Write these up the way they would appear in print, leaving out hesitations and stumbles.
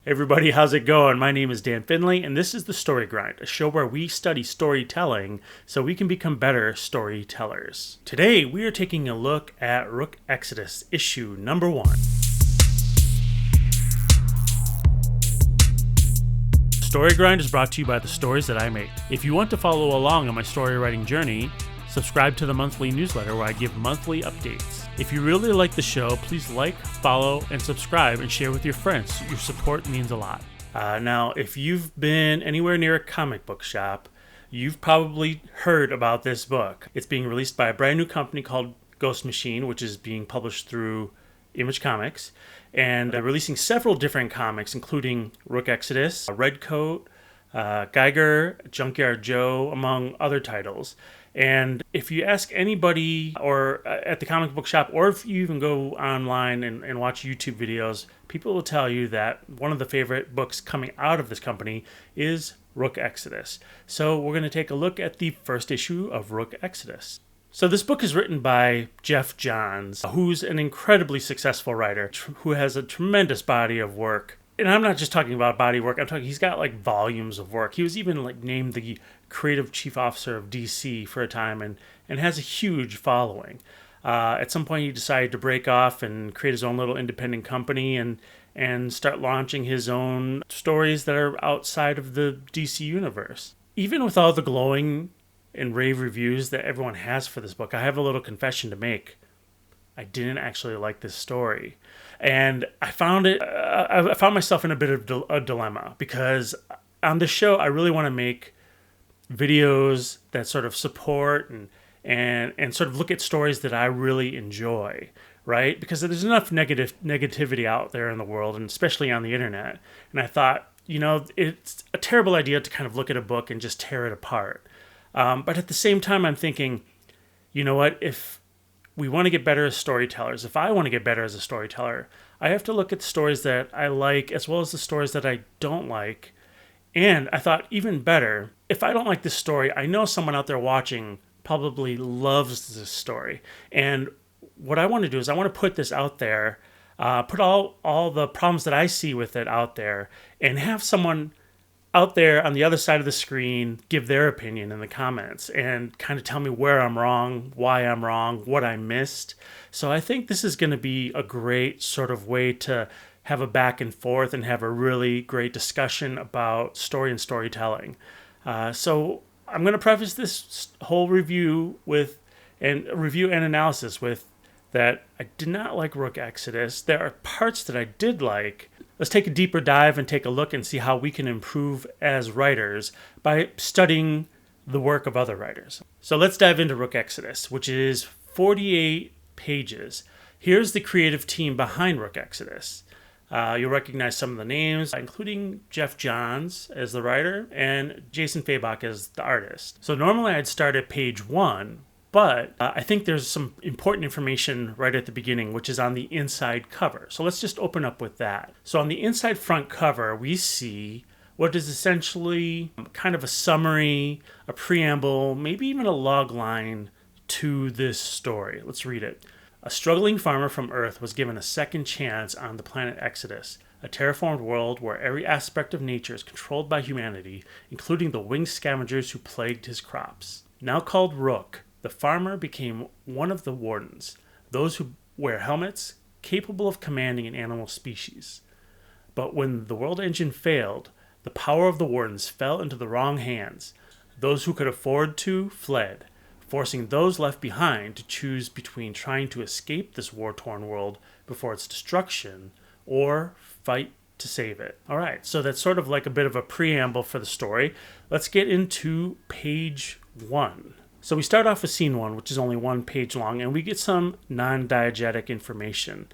Everybody, how's it going? My name is Dan Finley, and this is The Story Grind, a show where we study storytelling so we can become better storytellers. Today, we are taking a look at Rook Exodus, issue number 1. Story Grind is brought to you by the stories that I make. If you want to follow along on my story writing journey, subscribe to the monthly newsletter where I give monthly updates. If you really like the show, please like, follow, and subscribe and share with your friends. Your support means a lot. Now, if you've been anywhere near a comic book shop, you've probably heard about this book. It's being released by a brand new company called Ghost Machine, which is being published through Image Comics. And they're releasing several different comics, including Rook Exodus, Redcoat, Geiger, Junkyard Joe, among other titles. And if you ask anybody or at the comic book shop, or if you even go online and watch YouTube videos, people will tell you that one of the favorite books coming out of this company is Rook Exodus. So we're going to take a look at the first issue of Rook Exodus. So this book is written by Geoff Johns, who's an incredibly successful writer who has a tremendous body of work. And I'm not just talking about body work. I'm talking, he's got like volumes of work. He was even like named the creative chief officer of DC for a time and has a huge following. At some point he decided to break off and create his own little independent company and start launching his own stories that are outside of the DC universe. Even with all the glowing and rave reviews that everyone has for this book, I have a little confession to make. I didn't actually like this story. And I found myself in a bit of a dilemma, because on this show, I really want to make videos that sort of support and sort of look at stories that I really enjoy, right? Because there's enough negativity out there in the world, and especially on the internet. And I thought, it's a terrible idea to kind of look at a book and just tear it apart. But at the same time, I'm thinking, you know what, if we want to get better as storytellers, if I want to get better as a storyteller, I have to look at the stories that I like as well as the stories that I don't like. And I thought, even better, if I don't like this story, I know someone out there watching probably loves this story. And what I want to do is I want to put this out there, put all the problems that I see with it out there, and have someone out there on the other side of the screen give their opinion in the comments and kind of tell me where I'm wrong, why I'm wrong, what I missed. So I think this is going to be a great sort of way to have a back and forth and have a really great discussion about story and storytelling. So I'm going to preface this whole review and analysis with that I did not like Rook Exodus. There are parts that I did like. Let's take a deeper dive and take a look and see how we can improve as writers by studying the work of other writers. So let's dive into Rook Exodus, which is 48 pages. Here's the creative team behind Rook Exodus. You'll recognize some of the names, including Geoff Johns as the writer and Jason Fabok as the artist. So normally I'd start at page 1, but I think there's some important information right at the beginning, which is on the inside cover. So let's just open up with that. So on the inside front cover, we see what is essentially kind of a summary, a preamble, maybe even a log line to this story. Let's read it. A struggling farmer from Earth was given a second chance on the planet Exodus, a terraformed world where every aspect of nature is controlled by humanity, including the winged scavengers who plagued his crops. Now called Rook, the farmer became one of the wardens, those who wear helmets, capable of commanding an animal species. But when the world engine failed, the power of the wardens fell into the wrong hands. Those who could afford to fled, forcing those left behind to choose between trying to escape this war-torn world before its destruction or fight to save it. All right, so that's sort of like a bit of a preamble for the story. Let's get into page 1. So we start off with scene 1, which is only 1 page long, and we get some non-diegetic information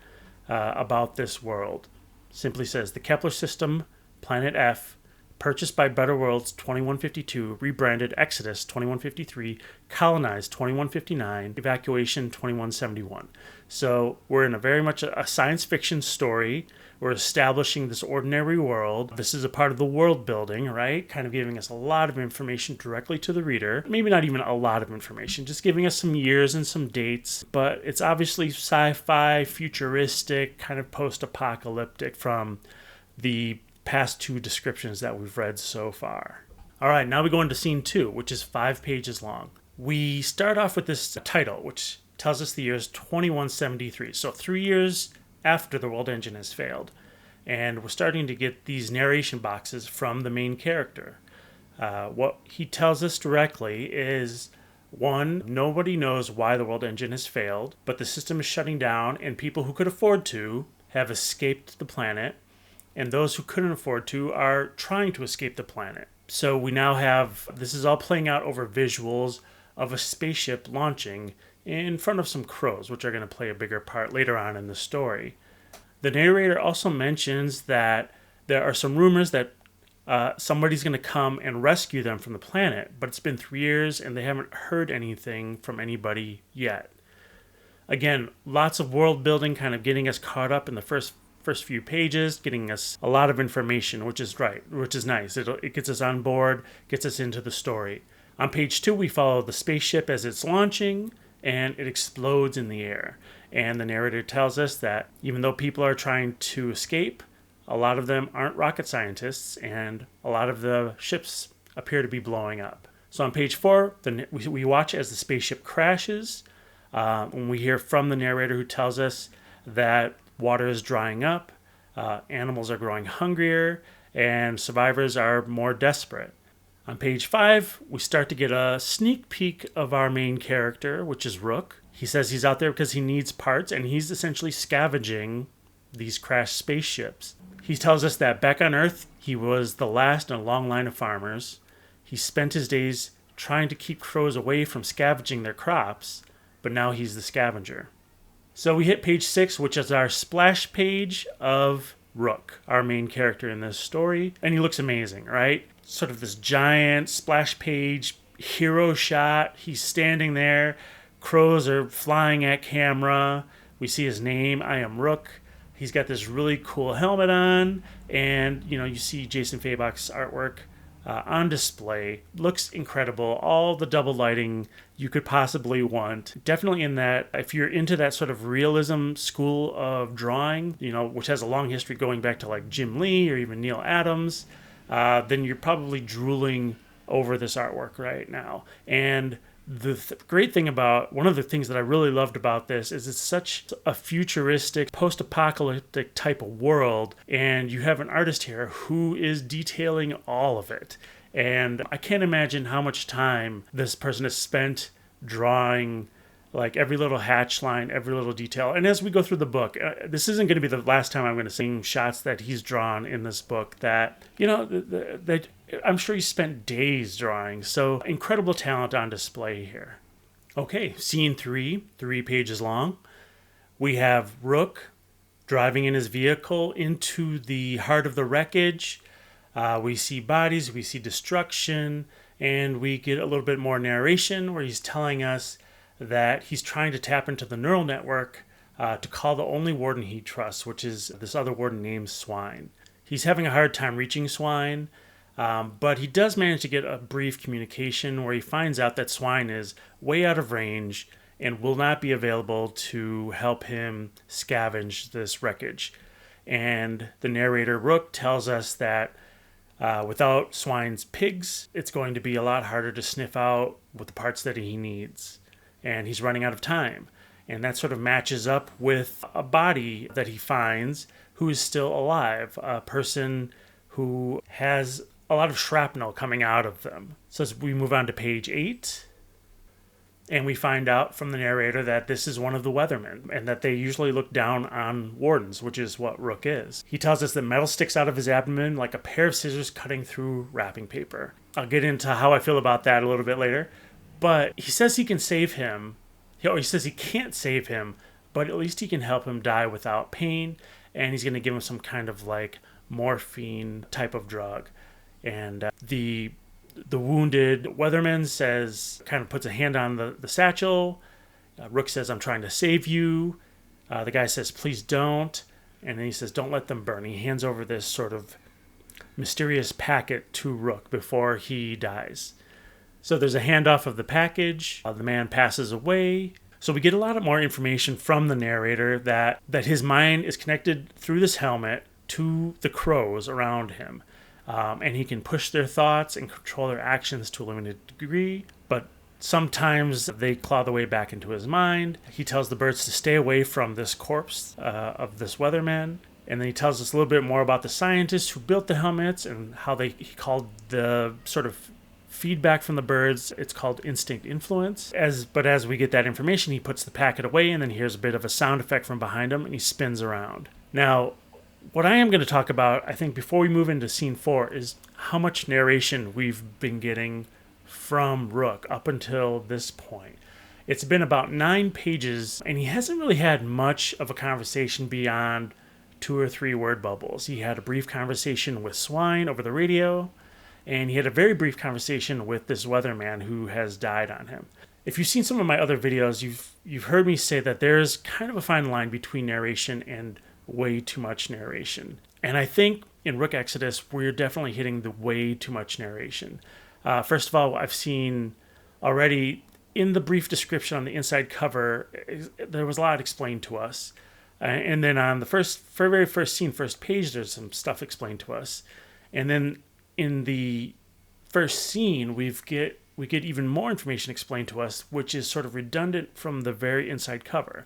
about this world. Simply says, the Kepler system, Planet F, purchased by Better Worlds 2152, rebranded Exodus 2153, colonized 2159, evacuation 2171. So we're in a very much a science fiction story. We're establishing this ordinary world. This is a part of the world building, right? Kind of giving us a lot of information directly to the reader. Maybe not even a lot of information, just giving us some years and some dates. But it's obviously sci-fi, futuristic, kind of post-apocalyptic from the past two descriptions that we've read so far. All right, now we go into scene 2, which is 5 pages long. We start off with this title, which tells us the year is 2173, so 3 years after the world engine has failed. And we're starting to get these narration boxes from the main character. What he tells us directly is, 1, nobody knows why the world engine has failed, but the system is shutting down, and people who could afford to have escaped the planet, and those who couldn't afford to are trying to escape the planet. So we now have, this is all playing out over visuals of a spaceship launching in front of some crows, which are going to play a bigger part later on in the story. The narrator also mentions that there are some rumors that somebody's going to come and rescue them from the planet, but it's been 3 years and they haven't heard anything from anybody yet. Again, lots of world building, kind of getting us caught up in the first few pages, getting us a lot of information, which is nice. It gets us on board, gets us into the story. On page 2, we follow the spaceship as it's launching, and it explodes in the air. And the narrator tells us that even though people are trying to escape, a lot of them aren't rocket scientists, and a lot of the ships appear to be blowing up. So on page 4, we watch as the spaceship crashes, and we hear from the narrator who tells us that water is drying up, animals are growing hungrier, and survivors are more desperate. On page 5, we start to get a sneak peek of our main character, which is Rook. He says he's out there because he needs parts, and he's essentially scavenging these crashed spaceships. He tells us that back on Earth, he was the last in a long line of farmers. He spent his days trying to keep crows away from scavenging their crops, but now he's the scavenger. So we hit page 6, which is our splash page of Rook, our main character in this story. And he looks amazing, right? Sort of this giant splash page hero shot. He's standing there. Crows are flying at camera. We see his name, I am Rook. He's got this really cool helmet on. And, you see Jason Fabok's artwork on display. Looks incredible. All the double lighting you could possibly want. Definitely in that, if you're into that sort of realism school of drawing, which has a long history going back to like Jim Lee or even Neil Adams, then you're probably drooling over this artwork right now. And the great thing about, one of the things that I really loved about this is it's such a futuristic, post-apocalyptic type of world, and you have an artist here who is detailing all of it. And I can't imagine how much time this person has spent drawing like every little hatch line, every little detail. And as we go through the book, this isn't going to be the last time I'm going to see shots that he's drawn in this book that, that I'm sure he spent days drawing. So incredible talent on display here. Okay, scene 3, 3 pages long. We have Rook driving in his vehicle into the heart of the wreckage. We see bodies, we see destruction, and we get a little bit more narration where he's telling us that he's trying to tap into the neural network to call the only warden he trusts, which is this other warden named Swine. He's having a hard time reaching Swine, but he does manage to get a brief communication where he finds out that Swine is way out of range and will not be available to help him scavenge this wreckage. And the narrator, Rook, tells us that without Swine's pigs, it's going to be a lot harder to sniff out with the parts that he needs. And he's running out of time. And that sort of matches up with a body that he finds who is still alive, a person who has a lot of shrapnel coming out of them. So as we move on to page 8, and we find out from the narrator that this is one of the weathermen, and that they usually look down on wardens, which is what Rook is. He tells us that metal sticks out of his abdomen like a pair of scissors cutting through wrapping paper. I'll get into how I feel about that a little bit later. But he says he can save him. He says he can't save him, but at least he can help him die without pain. And he's going to give him some kind of like morphine type of drug. And the wounded weatherman kind of puts a hand on the satchel. Rook says, I'm trying to save you. The guy says, please don't. And then he says, don't let them burn. He hands over this sort of mysterious packet to Rook before he dies. So there's a handoff of the package. The man passes away. So we get a lot more information from the narrator that his mind is connected through this helmet to the crows around him. And he can push their thoughts and control their actions to a limited degree, but sometimes they claw their way back into his mind. He tells the birds to stay away from this corpse of this weatherman. And then he tells us a little bit more about the scientists who built the helmets and how he called the sort of feedback from the birds, it's called instinct influence. But as we get that information, he puts the packet away, and then he hears a bit of a sound effect from behind him, and he spins around. Now, what I am going to talk about, I think, before we move into scene 4, is how much narration we've been getting from Rook up until this point. It's been about 9 pages, and he hasn't really had much of a conversation beyond 2 or 3 word bubbles. He had a brief conversation with Swine over the radio, and he had a very brief conversation with this weatherman who has died on him. If you've seen some of my other videos, you've heard me say that there's kind of a fine line between narration and way too much narration. And I think in Rook Exodus, we're definitely hitting the way too much narration. First of all, I've seen already in the brief description on the inside cover, there was a lot explained to us. And then on the very first scene, first page, there's some stuff explained to us. And then in the first scene, we get even more information explained to us, which is sort of redundant from the very inside cover.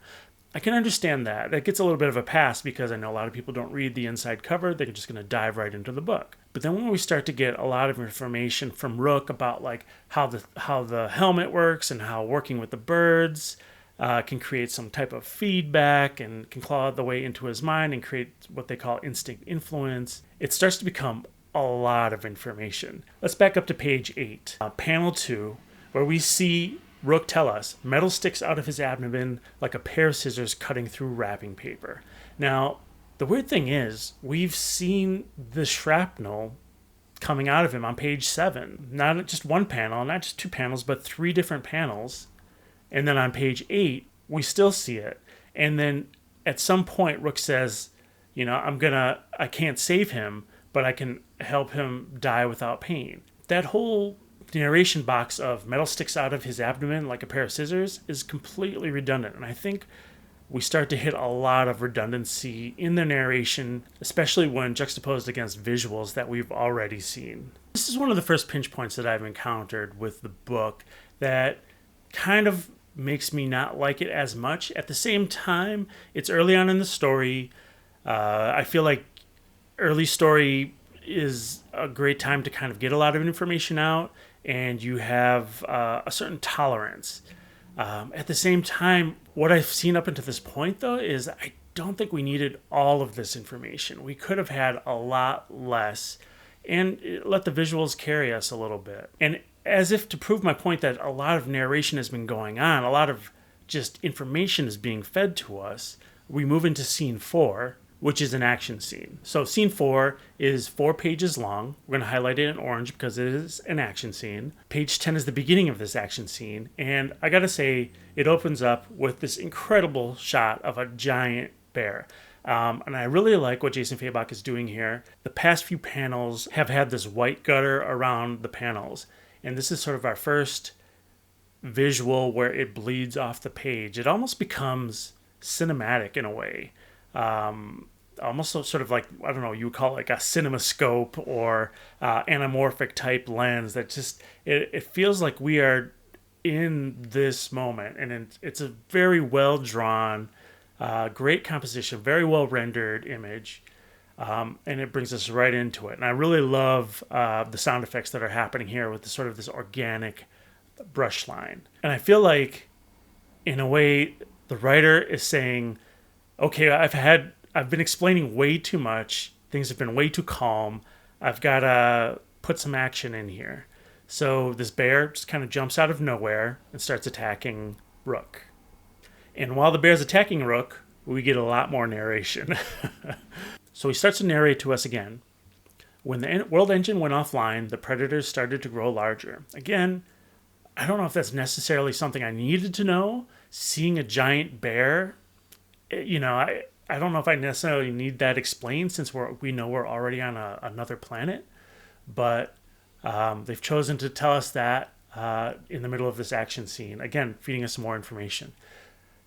I can understand that. That gets a little bit of a pass because I know a lot of people don't read the inside cover. They're just going to dive right into the book. But then when we start to get a lot of information from Rook about like how the helmet works and how working with the birds can create some type of feedback and can claw the way into his mind and create what they call instinct influence, it starts to become a lot of information. Let's back up to page 8, panel 2, where we see Rook tell us metal sticks out of his abdomen like a pair of scissors cutting through wrapping paper. Now, the weird thing is, we've seen the shrapnel coming out of him on page 7. Not just one panel, not just 2 panels, but 3 different panels. And then on page 8, we still see it. And then at some point, Rook says, I can't save him, but I can help him die without pain. That whole narration box of metal sticks out of his abdomen like a pair of scissors is completely redundant. And I think we start to hit a lot of redundancy in the narration, especially when juxtaposed against visuals that we've already seen. This is one of the first pinch points that I've encountered with the book that kind of makes me not like it as much. At the same time, it's early on in the story. I feel like early story is a great time to kind of get a lot of information out, and you have a certain tolerance. At the same time, what I've seen up until this point, though, is I don't think we needed all of this information. We could have had a lot less and let the visuals carry us a little bit. And as if to prove my point that a lot of narration has been going on, a lot of just information is being fed to us, we move into scene 4, which is an action scene. So scene 4 is 4 pages long. We're going to highlight it in orange because it is an action scene. Page 10 is the beginning of this action scene. And I got to say, it opens up with this incredible shot of a giant bear. And I really like what Jason Fabok is doing here. The past few panels have had this white gutter around the panels. And this is sort of our first visual where it bleeds off the page. It almost becomes cinematic in a way. Almost sort of like, I don't know, you would call it like a cinemascope or anamorphic type lens that just, it feels like we are in this moment. And it's a very well drawn, great composition, very well rendered image. And it brings us right into it. And I really love the sound effects that are happening here with this organic brush line. And I feel like, in a way, the writer is saying, okay, I've been explaining way too much. Things have been way too calm. I've got to put some action in here. So this bear just kind of jumps out of nowhere and starts attacking Rook. And while the bear's attacking Rook, we get a lot more narration. So he starts to narrate to us again. When the world engine went offline, the predators started to grow larger. Again, I don't know if that's necessarily something I needed to know. Seeing a giant bear, I don't know if I necessarily need that explained since we know we're already on another planet. But they've chosen to tell us that in the middle of this action scene. Again, feeding us some more information.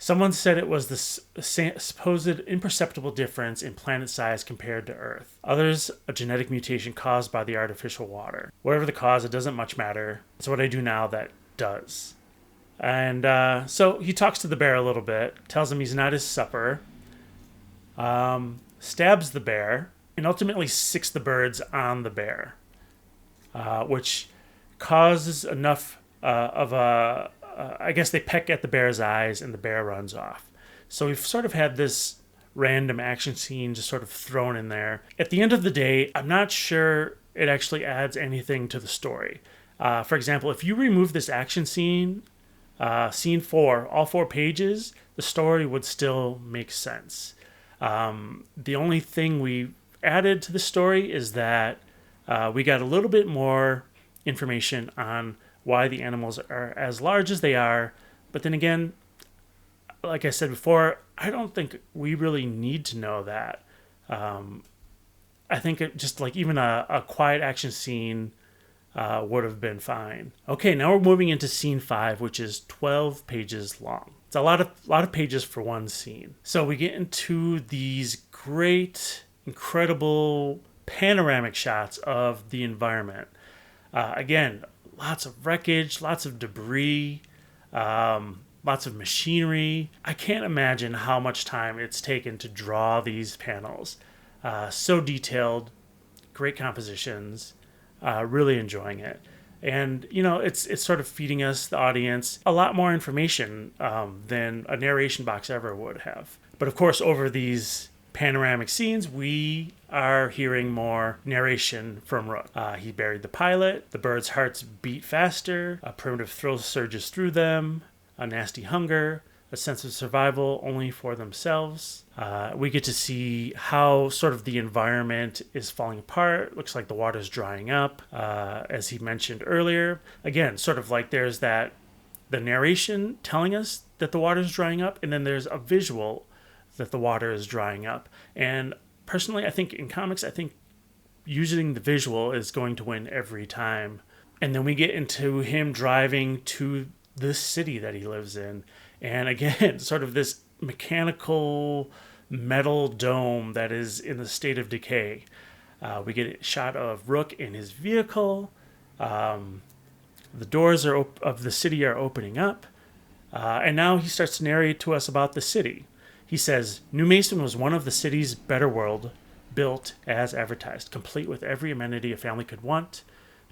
Someone said it was the supposed imperceptible difference in planet size compared to Earth. Others, a genetic mutation caused by the artificial water. Whatever the cause, it doesn't much matter. It's what I do now that does. And so he talks to the bear a little bit, tells him he's not his supper, stabs the bear, and ultimately sicks the birds on the bear, which causes enough of a... I guess they peck at the bear's eyes and the bear runs off. So we've sort of had this random action scene just sort of thrown in there. At the end of the day, I'm not sure it actually adds anything to the story. For example, if you remove this action scene, scene 4, all 4 pages, the story would still make sense. The only thing we added to the story is that we got a little bit more information on why the animals are as large as they are. But then again, like I said before, I don't think we really need to know that. I think it just like even a quiet action scene would have been fine. Okay, now we're moving into scene 5, which is 12 pages long. It's a lot of pages for one scene. So we get into these great, incredible panoramic shots of the environment. Again, lots of wreckage, lots of debris, lots of machinery. I can't imagine how much time it's taken to draw these panels. So detailed, great compositions, really enjoying it. And, you know, it's sort of feeding us, the audience, a lot more information than a narration box ever would have. But of course, over these panoramic scenes, we are hearing more narration from Rook. He buried the pilot, the birds' hearts beat faster, a primitive thrill surges through them, a nasty hunger, a sense of survival only for themselves. We get to see how sort of the environment is falling apart. Looks like the water's drying up, as he mentioned earlier. Again, sort of like there's the narration telling us that the water's drying up, and then there's a visual that the water is drying up. And personally, I think in comics, I think using the visual is going to win every time. And then we get into him driving to this city that he lives in. And again, sort of this mechanical metal dome that is in the state of decay. We get a shot of Rook in his vehicle. The doors of the city are opening up. And now he starts to narrate to us about the city. He says, New Mason was one of the city's better world, built as advertised, complete with every amenity a family could want.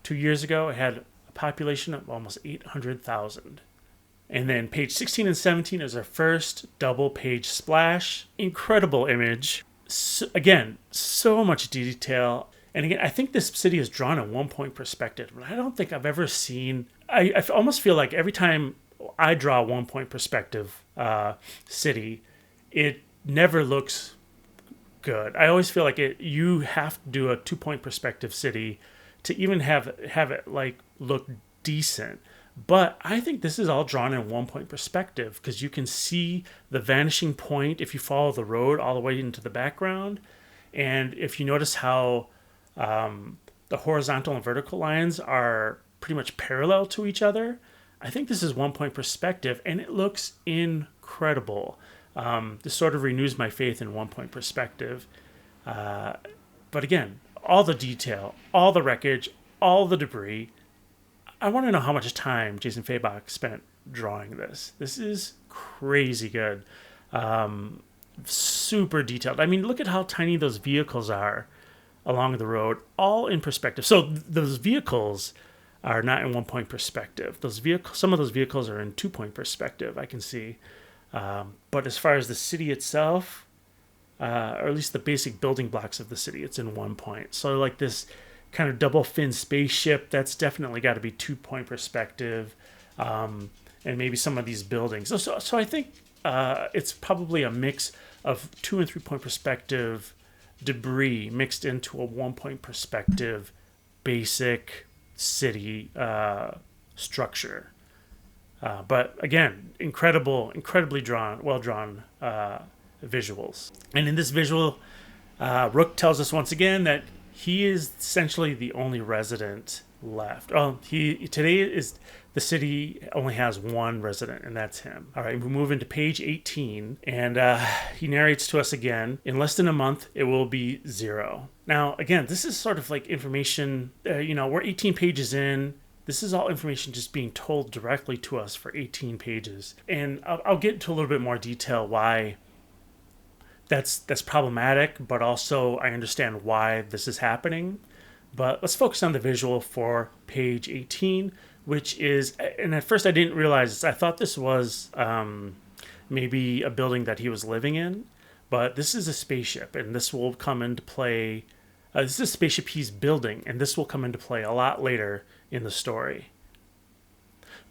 2 years ago, it had a population of almost 800,000. And then page 16 and 17 is our first double page splash. Incredible image. Again, so much detail. And again, I think this city is drawn in 1-point perspective. I don't think I've ever seen... I almost feel like every time I draw a 1-point perspective city, it never looks good. I always feel like you have to do a 2-point perspective city to even have it like look decent. But I think this is all drawn in 1-point perspective because you can see the vanishing point if you follow the road all the way into the background. And if you notice how the horizontal and vertical lines are pretty much parallel to each other, I think this is 1-point perspective and it looks incredible. This sort of renews my faith in 1-point perspective. But again, all the detail, all the wreckage, all the debris. I want to know how much time Jason Fabok spent drawing this. This is crazy good. Super detailed. I mean, look at how tiny those vehicles are along the road, all in perspective. So those vehicles are not in 1-point perspective. Some of those vehicles are in 2-point perspective, I can see. But as far as the city itself, or at least the basic building blocks of the city, it's in 1 point. So like this kind of double fin spaceship, that's definitely got to be 2-point perspective, and maybe some of these buildings. So I think it's probably a mix of 2 and 3-point perspective debris mixed into a 1-point perspective basic city structure. But again, incredibly well drawn visuals. And in this visual, Rook tells us once again that he is essentially the only resident left. Oh, today is the city only has one resident, and that's him. All right, we move into page 18, and he narrates to us again. In less than a month, it will be 0. Now, again, this is sort of like information. We're 18 pages in. This is all information just being told directly to us for 18 pages, and I'll get into a little bit more detail why that's problematic, but also I understand why this is happening. But let's focus on the visual for page 18, which is, and at first I didn't realize this. I thought this was maybe a building that he was living in, but this is a spaceship, and this will come into play. This is a spaceship he's building, and this will come into play a lot later in the story.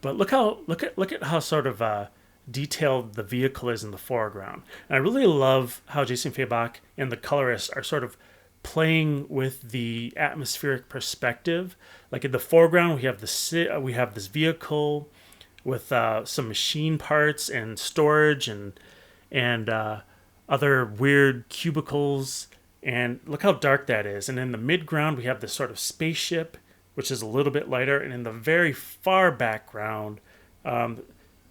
But look at how sort of detailed the vehicle is in the foreground. And I really love how Jason Fabok and the colorists are sort of playing with the atmospheric perspective. Like in the foreground, we have this vehicle with some machine parts and storage and other weird cubicles. And look how dark that is. And in the midground, we have this sort of spaceship, which is a little bit lighter. And in the very far background,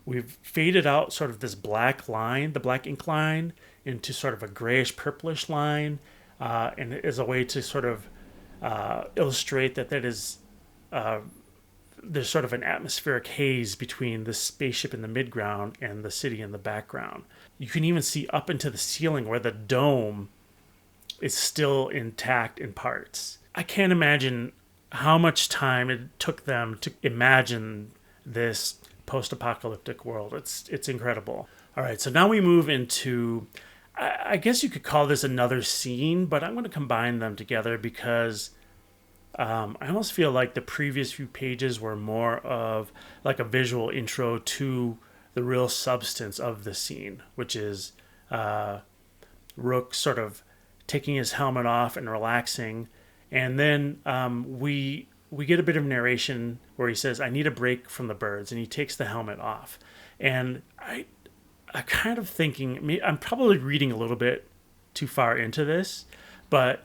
we've faded out sort of this black line, the black ink line, into sort of a grayish purplish line. And as a way to sort of illustrate that is there's sort of an atmospheric haze between the spaceship in the midground and the city in the background. You can even see up into the ceiling where the dome is still intact in parts. I can't imagine how much time it took them to imagine this post-apocalyptic world. It's incredible. All right, so now we move into, I guess you could call this another scene, but I'm going to combine them together because I almost feel like the previous few pages were more of like a visual intro to the real substance of the scene, which is Rook sort of taking his helmet off and relaxing. And then we get a bit of narration where he says, "I need a break from the birds," and he takes the helmet off. And I'm kind of thinking, I'm probably reading a little bit too far into this, but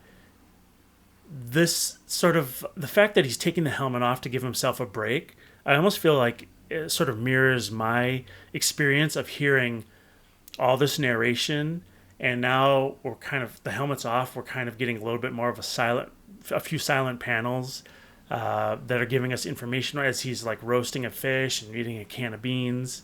this sort of, the fact that he's taking the helmet off to give himself a break, I almost feel like it sort of mirrors my experience of hearing all this narration, and now we're kind of, the helmet's off, we're kind of getting a little bit more of a few silent panels that are giving us information as he's like roasting a fish and eating a can of beans.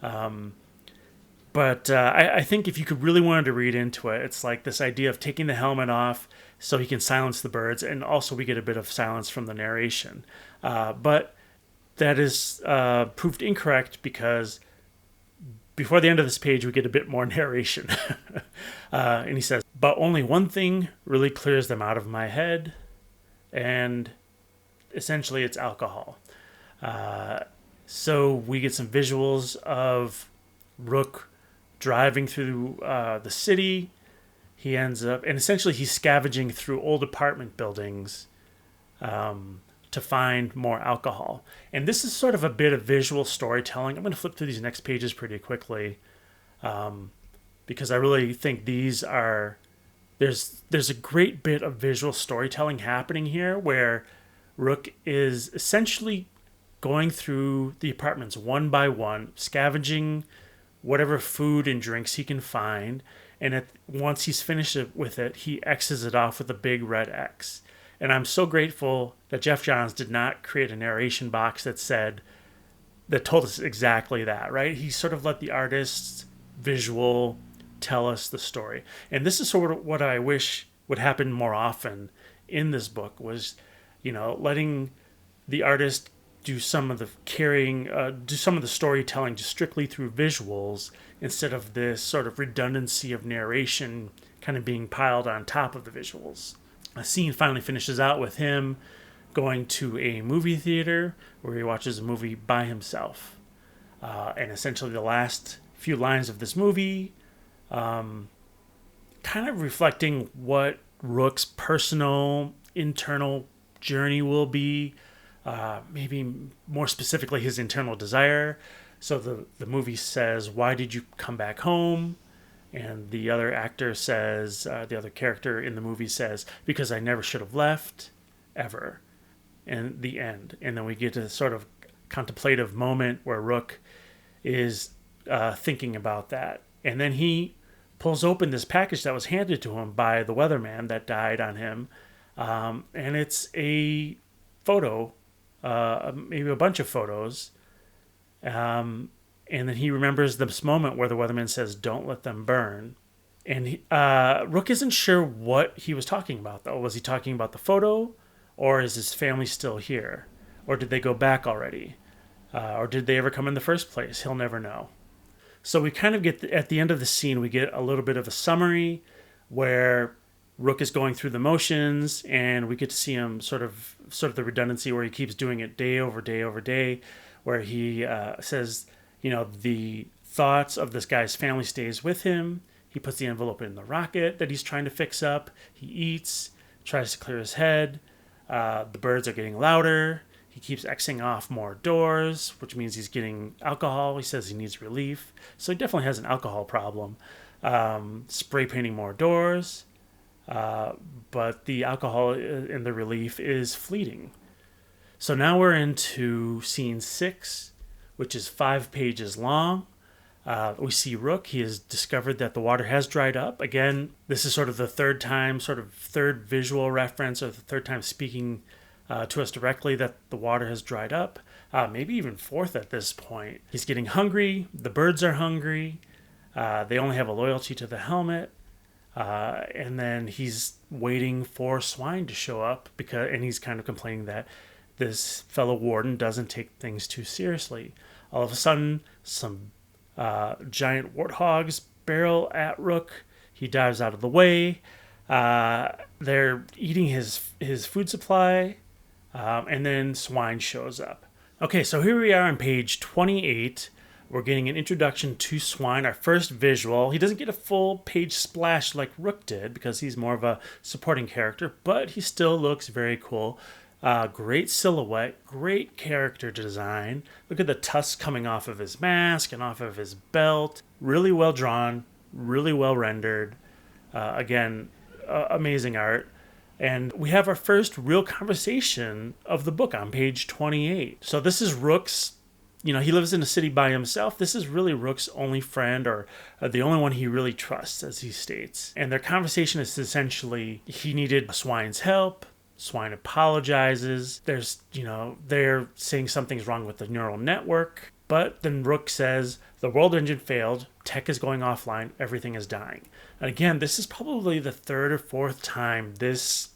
But I think if you could really wanted to read into it, it's like this idea of taking the helmet off so he can silence the birds, and also we get a bit of silence from the narration. But that is proved incorrect because before the end of this page, we get a bit more narration. And he says, "But only one thing really clears them out of my head," and essentially it's alcohol. So we get some visuals of Rook driving through the city. He ends up, and essentially he's scavenging through old apartment buildings to find more alcohol. And this is sort of a bit of visual storytelling. I'm going to flip through these next pages pretty quickly because I really think these are, there's a great bit of visual storytelling happening here where Rook is essentially going through the apartments one by one, scavenging whatever food and drinks he can find, and once he's finished with it, he X's it off with a big red X. And I'm so grateful that Jeff Johns did not create a narration box that told us exactly that, right? He sort of let the artist's visual tell us the story. And this is sort of what I wish would happen more often in this book was, letting the artist do some of the storytelling just strictly through visuals instead of this sort of redundancy of narration kind of being piled on top of the visuals. A scene finally finishes out with him going to a movie theater where he watches a movie by himself. And essentially the last few lines of this movie kind of reflecting what Rook's personal internal journey will be, maybe more specifically his internal desire. So the movie says, "Why did you come back home?" And the other actor says, the other character in the movie says, "Because I never should have left, ever." and the end. And then we get a sort of contemplative moment where Rook is thinking about that. And then he pulls open this package that was handed to him by the weatherman that died on him. And it's a photo, maybe a bunch of photos. And then he remembers this moment where the weatherman says, "Don't let them burn." And Rook isn't sure what he was talking about, though. Was he talking about the photo, or is his family still here? Or did they go back already? Or did they ever come in the first place? He'll never know. So we kind of get, at the end of the scene, we get a little bit of a summary where Rook is going through the motions, and we get to see him sort of the redundancy where he keeps doing it day over day over day, where he says, the thoughts of this guy's family stays with him. He puts the envelope in the rocket that he's trying to fix up. He eats, tries to clear his head. The birds are getting louder. He keeps Xing off more doors, which means he's getting alcohol. He says he needs relief. So he definitely has an alcohol problem. Spray painting more doors. But the alcohol in the relief is fleeting. So now we're into scene 6, which is 5 pages long. We see Rook. He has discovered that the water has dried up. Again, this is sort of the third visual reference, or the third time speaking to us directly that the water has dried up. Maybe even fourth at this point. He's getting hungry. The birds are hungry. They only have a loyalty to the helmet. And then he's waiting for Swine to show up, and he's kind of complaining that this fellow warden doesn't take things too seriously. All of a sudden, some giant warthogs barrel at Rook. He dives out of the way. They're eating his food supply, and then Swine shows up. Okay, so here we are on page 28. We're getting an introduction to Swine, our first visual. He doesn't get a full page splash like Rook did because he's more of a supporting character, but he still looks very cool. Great silhouette, great character design. Look at the tusks coming off of his mask and off of his belt. Really well drawn, really well rendered. Again, amazing art. And we have our first real conversation of the book on page 28. So this is Rook's, he lives in a city by himself. This is really Rook's only friend, or the only one he really trusts, as he states. And their conversation is essentially, he needed Swine's help. Swine apologizes. They're saying something's wrong with the neural network. But then Rook says, the world engine failed. Tech is going offline. Everything is dying. And again, this is probably the third or fourth time this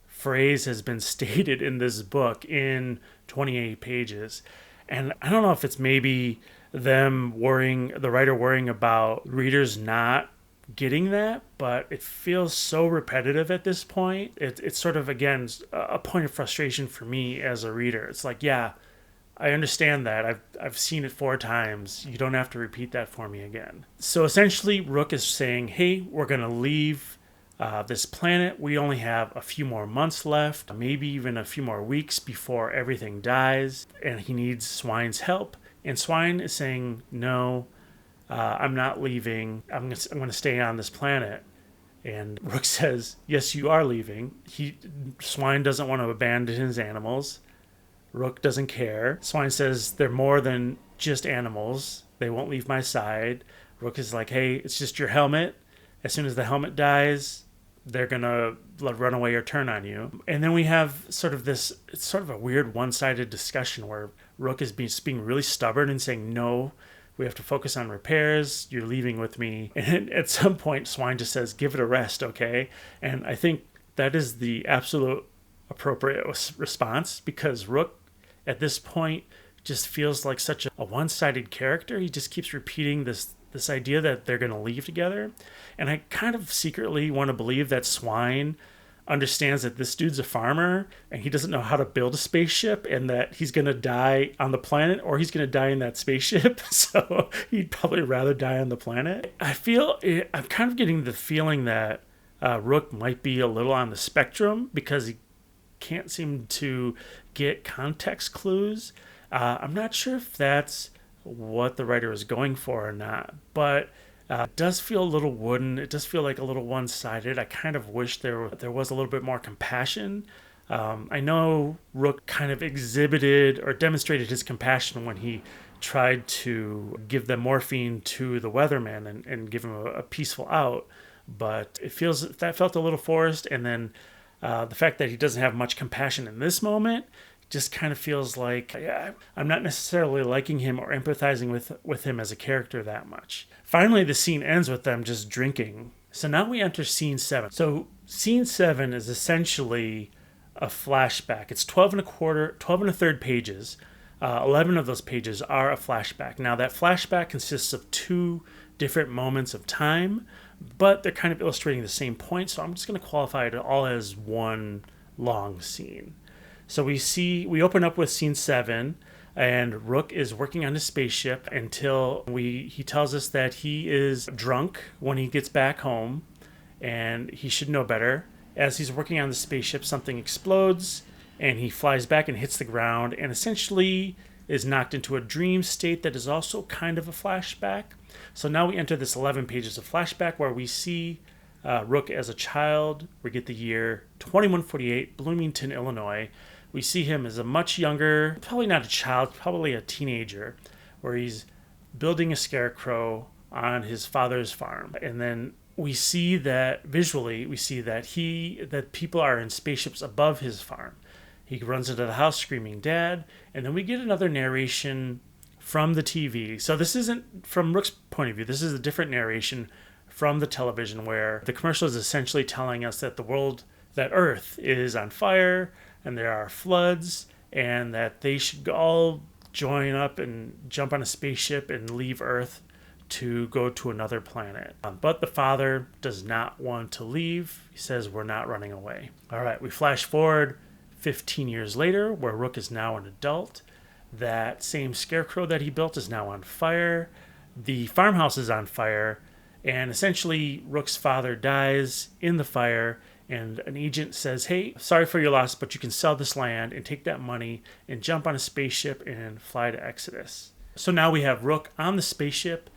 phrase has been stated in this book in 28 pages. And I don't know if it's maybe the writer worrying about readers not getting that, but it feels so repetitive at this point. It's sort of, again, a point of frustration for me as a reader. It's like, yeah, I understand that. I've seen it 4 times. You don't have to repeat that for me again. So essentially, Rook is saying, hey, we're going to leave this planet. We only have a few more months left, maybe even a few more weeks before everything dies, and he needs Swine's help. And Swine is saying, no, I'm not leaving. I'm going to stay on this planet. And Rook says, yes, you are leaving. Swine doesn't want to abandon his animals. Rook doesn't care. Swine says they're more than just animals. They won't leave my side. Rook is like, hey, it's just your helmet. As soon as the helmet dies, they're going to run away or turn on you. And then we have it's sort of a weird one-sided discussion where Rook is being really stubborn and saying, no, we have to focus on repairs. You're leaving with me. And at some point, Swine just says, give it a rest, okay? And I think that is the absolute appropriate response, because Rook, at this point, just feels like such a one-sided character. He just keeps repeating this idea that they're going to leave together. And I kind of secretly want to believe that Swine understands that this dude's a farmer and he doesn't know how to build a spaceship, and that he's going to die on the planet or he's going to die in that spaceship. So he'd probably rather die on the planet. I'm kind of getting the feeling that Rook might be a little on the spectrum because he can't seem to get context clues. I'm not sure if that's what the writer is going for or not, but it does feel a little wooden. It does feel like a little one-sided. I kind of wish there was a little bit more compassion I know Rook kind of exhibited or demonstrated his compassion when he tried to give the morphine to the weatherman and give him a peaceful out, but that felt a little forced. And then the fact that he doesn't have much compassion in this moment just kind of feels like I'm not necessarily liking him or empathizing with him as a character that much. Finally, the scene ends with them just drinking. So now we enter scene 7. So scene 7 is essentially a flashback. It's 12 and a third pages. 11 of those pages are a flashback. Now that flashback consists of 2 different moments of time, but they're kind of illustrating the same point. So I'm just going to qualify it all as one long scene. So we open up with scene 7, and Rook is working on his spaceship until he tells us that he is drunk when he gets back home, and he should know better. As he's working on the spaceship, something explodes, and he flies back and hits the ground, and essentially is knocked into a dream state that is also kind of a flashback. So now we enter this 11 pages of flashback where we see Rook as a child. We get the year 2148, Bloomington, Illinois. We see him as a much younger, probably not a child, probably a teenager, where he's building a scarecrow on his father's farm. And then we see that visually, that people are in spaceships above his farm. He runs into the house screaming, "Dad!" And then we get another narration from the TV. So this isn't from Rook's point of view. This is a different narration from the television where the commercial is essentially telling us that that Earth is on fire and there are floods and that they should all join up and jump on a spaceship and leave Earth to go to another planet. But the father does not want to leave. He says, "We're not running away." All right, we flash forward 15 years later, where Rook is now an adult. That same scarecrow that he built is now on fire. The farmhouse is on fire, and essentially Rook's father dies in the fire, and an agent says, "Hey, sorry for your loss, but you can sell this land and take that money and jump on a spaceship and fly to Exodus." So now we have Rook on the spaceship.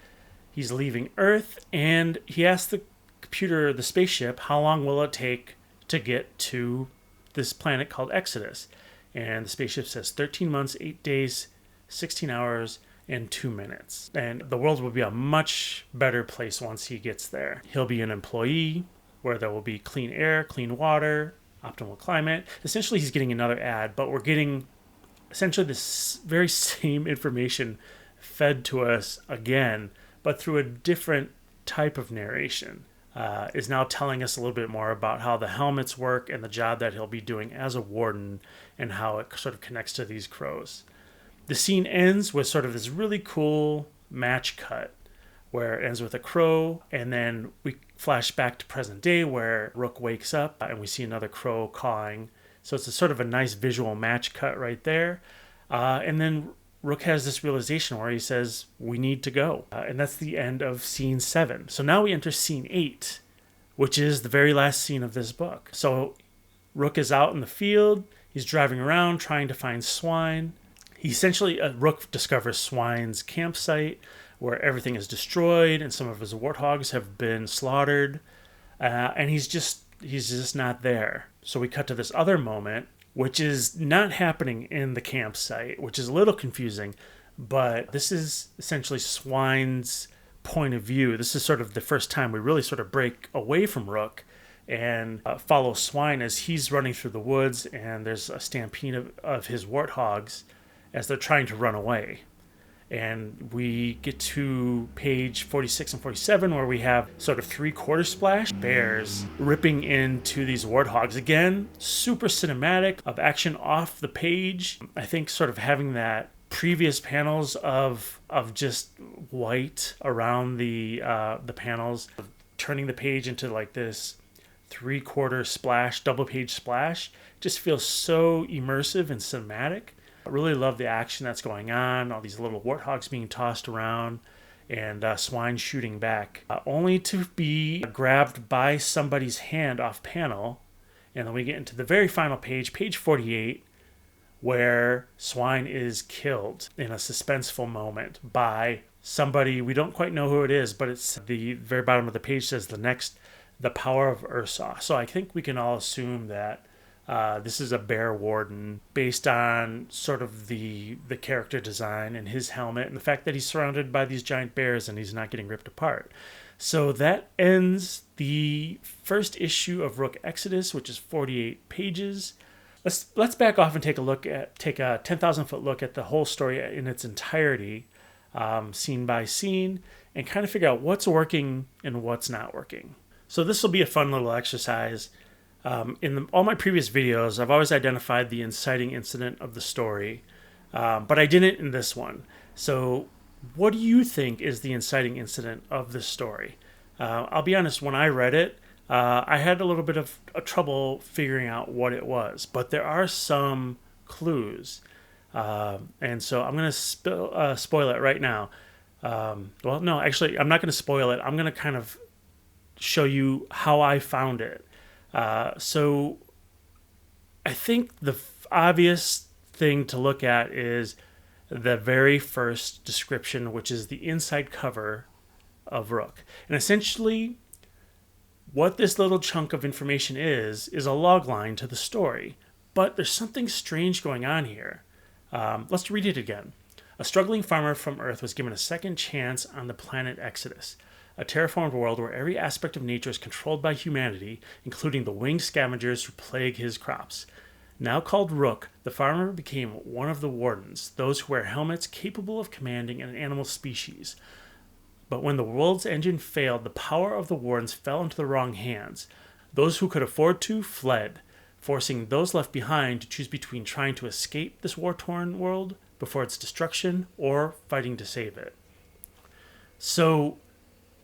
He's leaving Earth, and he asks the computer, the spaceship, how long will it take to get to this planet called Exodus? And the spaceship says 13 months, 8 days, 16 hours, and 2 minutes. And the world will be a much better place once he gets there. He'll be an employee where there will be clean air, clean water, optimal climate. Essentially, he's getting another ad, but we're getting essentially this very same information fed to us again, but through a different type of narration. Is now telling us a little bit more about how the helmets work and the job that he'll be doing as a warden and how it sort of connects to these crows. The scene ends with sort of this really cool match cut where it ends with a crow, and then we flash back to present day where Rook wakes up and we see another crow cawing. So it's a sort of a nice visual match cut right there. And then Rook has this realization where he says, "We need to go." And that's the end of scene 7. So now we enter scene 8, which is the very last scene of this book. So Rook is out in the field. He's driving around trying to find swine. Rook discovers Swine's campsite where everything is destroyed and some of his warthogs have been slaughtered. And he's just not there. So we cut to this other moment, which is not happening in the campsite, which is a little confusing, but this is essentially Swine's point of view. This is sort of the first time we really sort of break away from Rook and follow Swine as he's running through the woods, and there's a stampede of his warthogs as they're trying to run away. And we get to page 46 and 47 where we have sort of 3/4 splash bears ripping into these warthogs. Again, super cinematic of action off the page. I think sort of having that previous panels of just white around the panels, turning the page into like this 3/4 splash, double page splash, just feels so immersive and cinematic. I really love the action that's going on, all these little warthogs being tossed around, and Swine shooting back, only to be grabbed by somebody's hand off panel. And then we get into the very final page, page 48, where Swine is killed in a suspenseful moment by somebody. We don't quite know who it is, but it's the very bottom of the page says the power of Ursa. So I think we can all assume that This is a bear warden based on sort of the character design and his helmet and the fact that he's surrounded by these giant bears and he's not getting ripped apart. So that ends the first issue of Rook Exodus, which is 48 pages. Let's back off and take a 10,000-foot look at the whole story in its entirety, scene by scene, and kind of figure out what's working and what's not working. So this will be a fun little exercise. All my previous videos, I've always identified the inciting incident of the story, but I didn't in this one. So what do you think is the inciting incident of this story? I'll be honest, when I read it, I had a little bit of trouble figuring out what it was, but there are some clues. And so I'm going to spoil it right now. Well, no, actually, I'm not going to spoil it. I'm going to kind of show you how I found it. So I think the obvious thing to look at is the very first description, which is the inside cover of Rook. And essentially, what this little chunk of information is a log line to the story. But there's something strange going on here. Let's read it again. A struggling farmer from Earth was given a second chance on the planet Exodus, a terraformed world where every aspect of nature is controlled by humanity, including the winged scavengers who plague his crops. Now called Rook, the farmer became one of the wardens, those who wear helmets capable of commanding an animal species. But when the world's engine failed, the power of the wardens fell into the wrong hands. Those who could afford to fled, forcing those left behind to choose between trying to escape this war-torn world before its destruction or fighting to save it. So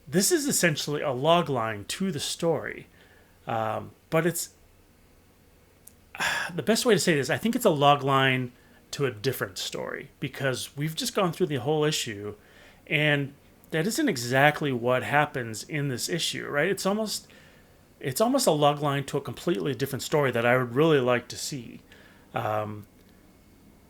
this is essentially a log line to the story, but it's the best way to say this. I think it's a log line to a different story, because we've just gone through the whole issue, and that isn't exactly what happens in this issue, right? It's almost a log line to a completely different story that I would really like to see.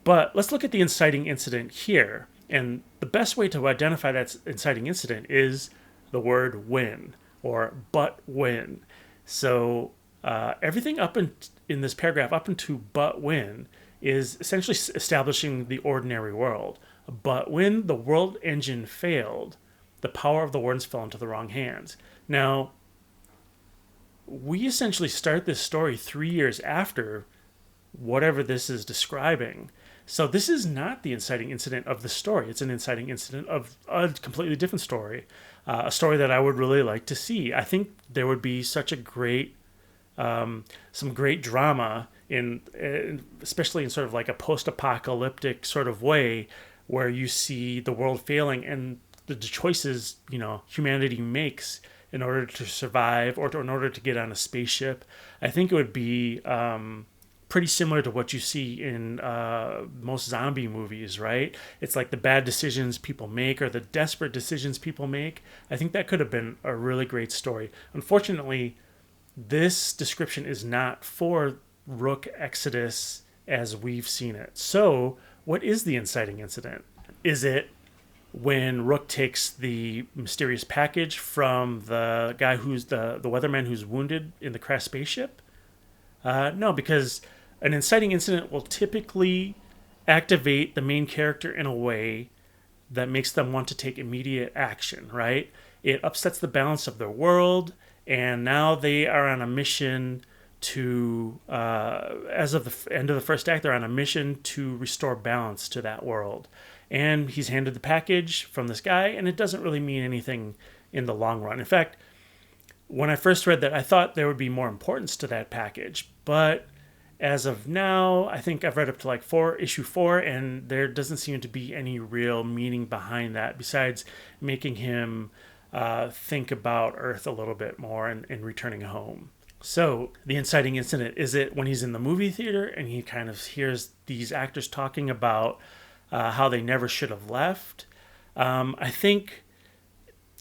But let's look at the inciting incident here, and the best way to identify that inciting incident is the word when, or but when. So everything up in this paragraph up into but when is essentially establishing the ordinary world. But when the world engine failed, the power of the wardens fell into the wrong hands. Now, we essentially start this story 3 years after whatever this is describing. So this is not the inciting incident of the story. It's an inciting incident of a completely different story, a story that I would really like to see. I think there would be such a great, some great drama especially in sort of like a post-apocalyptic sort of way, where you see the world failing and the choices, humanity makes in order to survive or in order to get on a spaceship. I think it would be pretty similar to what you see in most zombie movies, right? It's like the bad decisions people make or the desperate decisions people make. I think that could have been a really great story. Unfortunately, this description is not for Rook Exodus as we've seen it. So what is the inciting incident? Is it when Rook takes the mysterious package from the guy who's the weatherman who's wounded in the crashed spaceship? No, because an inciting incident will typically activate the main character in a way that makes them want to take immediate action, right? It upsets the balance of their world, and now they are on a mission to, as of the end of the first act, they're on a mission to restore balance to that world. And he's handed the package from this guy, and it doesn't really mean anything in the long run. In fact, when I first read that, I thought there would be more importance to that package. But as of now, I think I've read up to like issue 4, and there doesn't seem to be any real meaning behind that besides making him think about Earth a little bit more and returning home. So the inciting incident, is it when he's in the movie theater and he kind of hears these actors talking about how they never should have left? I think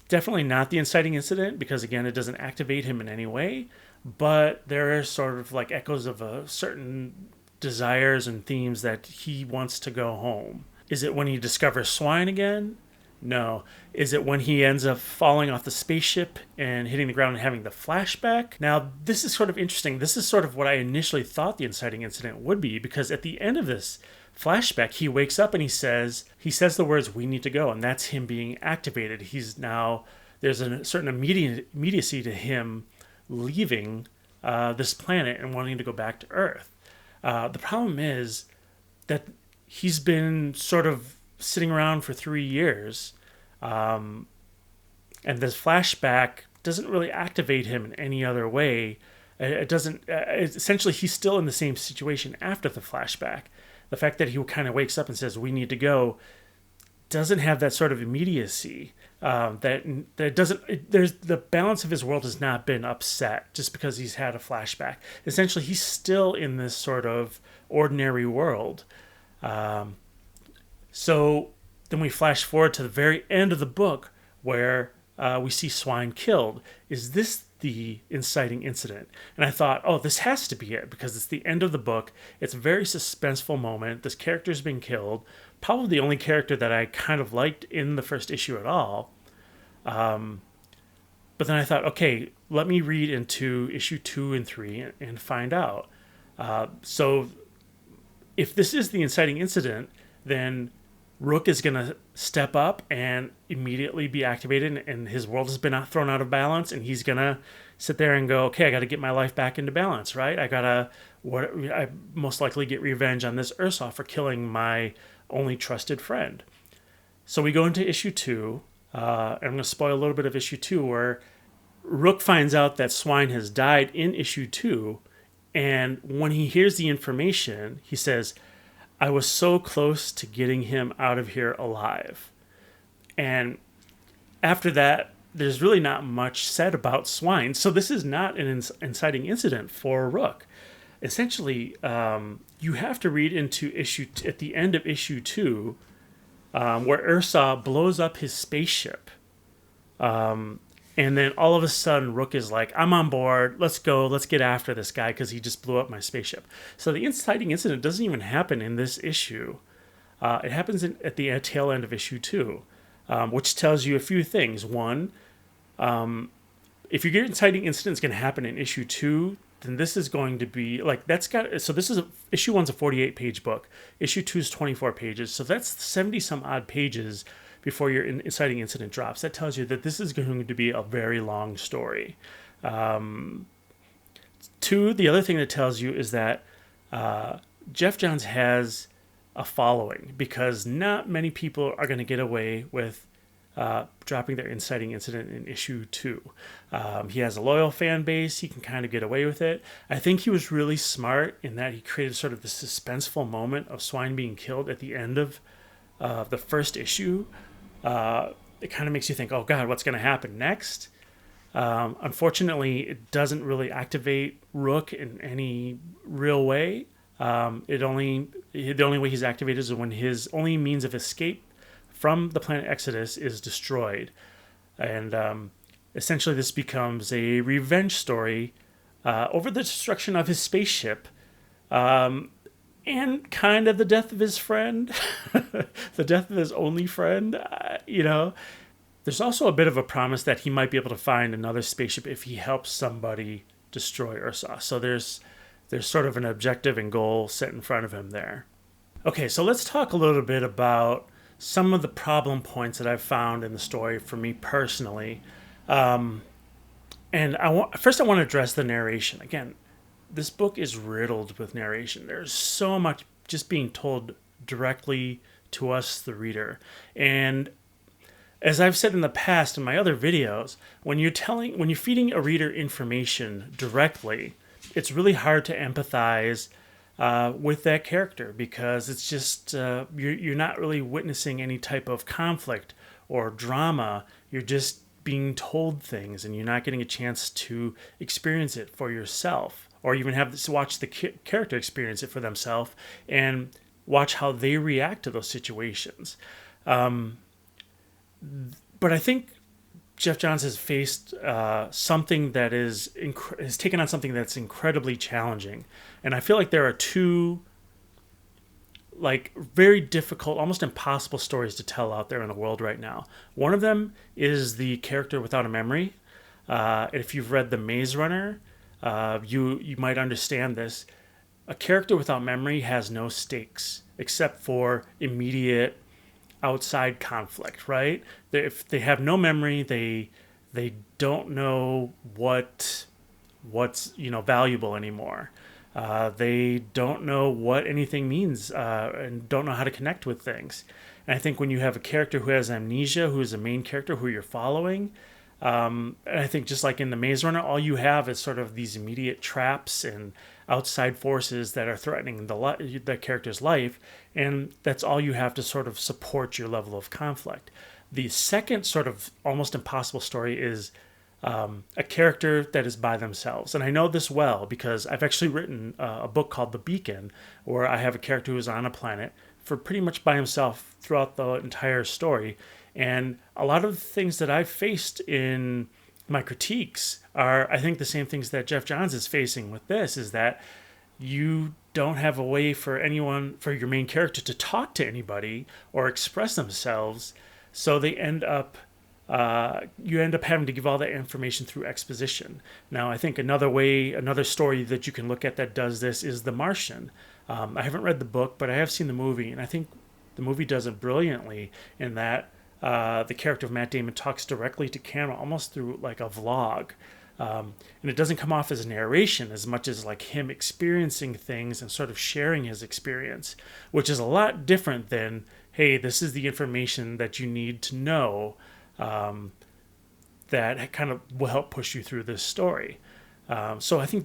definitely not the inciting incident, because again, it doesn't activate him in any way, but there are sort of like echoes of a certain desires and themes that he wants to go home. Is it when he discovers swine again? No. Is it when he ends up falling off the spaceship and hitting the ground and having the flashback? Now, this is sort of interesting. This is sort of what I initially thought the inciting incident would be, because at the end of this flashback, he wakes up and he says the words, "We need to go," and that's him being activated. He's now, there's a certain immediacy to him leaving this planet and wanting to go back to Earth. The problem is that he's been sort of sitting around for 3 years, and this flashback doesn't really activate him in any other way. It doesn't. Essentially, he's still in the same situation after the flashback. The fact that he kind of wakes up and says, "We need to go," doesn't have that sort of immediacy. That doesn't. There's the balance of his world has not been upset just because he's had a flashback. Essentially, he's still in this sort of ordinary world. So then we flash forward to the very end of the book where we see Swine killed. Is this the inciting incident? And I thought, oh, this has to be it, because it's the end of the book. It's a very suspenseful moment. This character's been killed. Probably the only character that I kind of liked in the first issue at all. But then I thought, okay, let me read into issue 2 and 3 and find out. So if this is the inciting incident, then Rook is going to step up and immediately be activated, and his world has been thrown out of balance, and he's going to sit there and go, okay, I got to get my life back into balance, right? I most likely get revenge on this Ursa for killing my only trusted friend. So we go into issue 2, and I'm going to spoil a little bit of issue 2, where Rook finds out that Swine has died in issue 2, and when he hears the information, he says, "I was so close to getting him out of here alive." And after that, there's really not much said about Swine. So this is not an inciting incident for Rook. Essentially, you have to read into at the end of issue 2, where Ursa blows up his spaceship. And then all of a sudden, Rook is like, "I'm on board. Let's go. Let's get after this guy because he just blew up my spaceship." So the inciting incident doesn't even happen in this issue. It happens at the tail end of issue 2, which tells you a few things. One, if your inciting incident is going to happen in issue 2, then this is going to be like issue 1's a 48-page book. Issue 2 is 24 pages. So that's 70 some odd pages before your inciting incident drops. That tells you that this is going to be a very long story. 2, the other thing that tells you is that Jeff Johns has a following, because not many people are going to get away with dropping their inciting incident in issue 2. He has a loyal fan base. He can kind of get away with it. I think he was really smart in that he created sort of the suspenseful moment of Swine being killed at the end of the first issue. It kind of makes you think, oh God, what's going to happen next? Unfortunately, it doesn't really activate Rook in any real way. The only way he's activated is when his only means of escape from the planet Exodus is destroyed. And essentially this becomes a revenge story over the destruction of his spaceship, and kind of the death of his friend, the death of his only friend. There's also a bit of a promise that he might be able to find another spaceship if he helps somebody destroy Ursa. So there's sort of an objective and goal set in front of him there. Okay, so let's talk a little bit about some of the problem points that I've found in the story for me personally. And first I want to address the narration. Again, this book is riddled with narration. There's so much just being told directly to us, the reader. And as I've said in the past in my other videos, when you're feeding a reader information directly, it's really hard to empathize with that character, because it's just you're not really witnessing any type of conflict or drama. You're just being told things, and you're not getting a chance to experience it for yourself, or even watch the character experience it for themselves and watch how they react to those situations. But I think Jeff Johns has faced something that has taken on something that's incredibly challenging. And I feel like there are two like very difficult, almost impossible stories to tell out there in the world right now. One of them is the character without a memory. If you've read The Maze Runner, you might understand this. A character without memory has no stakes except for immediate outside conflict, right? If they have no memory, they don't know what's valuable anymore. They don't know what anything means and don't know how to connect with things. And I think when you have a character who has amnesia, who is a main character who you're following, and I think just like in the Maze Runner, all you have is sort of these immediate traps and outside forces that are threatening the character's life, and that's all you have to sort of support your level of conflict. The second sort of almost impossible story is a character that is by themselves. And I know this well because I've actually written a book called The Beacon, where I have a character who is on a planet for pretty much by himself throughout the entire story. And a lot of the things that I've faced in my critiques are, I think, the same things that Jeff Johns is facing with this, is that you don't have a way for your main character to talk to anybody or express themselves. So they end up you end up having to give all that information through exposition. Now, I think another story that you can look at that does this is The Martian. I haven't read the book, but I have seen the movie, and I think the movie does it brilliantly in that the character of Matt Damon talks directly to camera, almost through like a vlog. And it doesn't come off as narration as much as like him experiencing things and sort of sharing his experience, which is a lot different than, hey, this is the information that you need to know that kind of will help push you through this story. So I think